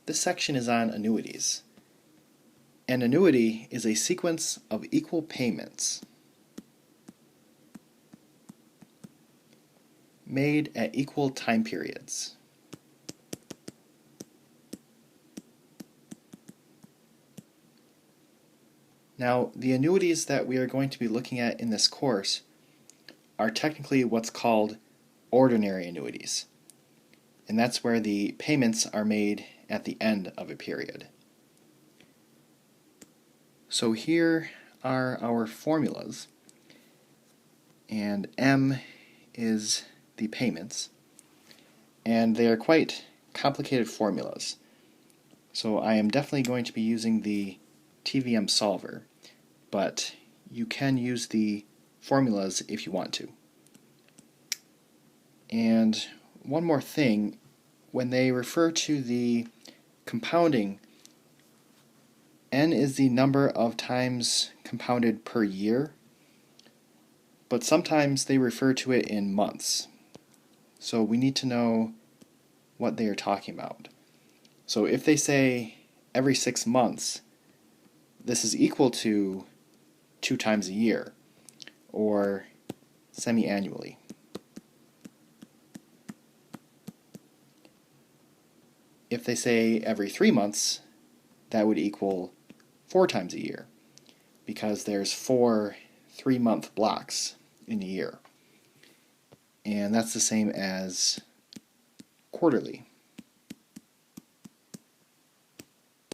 This section is on annuities. An annuity is a sequence of equal payments made at equal time periods. Now, the annuities that we are going to be looking at in this course are technically what's called ordinary annuities, and that's where the payments are made at the end of a period. So here are our formulas, and M is the payments, and they are quite complicated formulas. So I am definitely going to be using the TVM solver, but you can use the formulas if you want to. And one more thing, when they refer to the compounding, N is the number of times compounded per year, but sometimes they refer to it in months. So we need to know what they are talking about. So if they say every 6 months, this is equal to 2 times a year, or semi-annually. If they say every 3 months, that would equal 4 times a year, because there's 4 3-month blocks in a year. And that's the same as quarterly.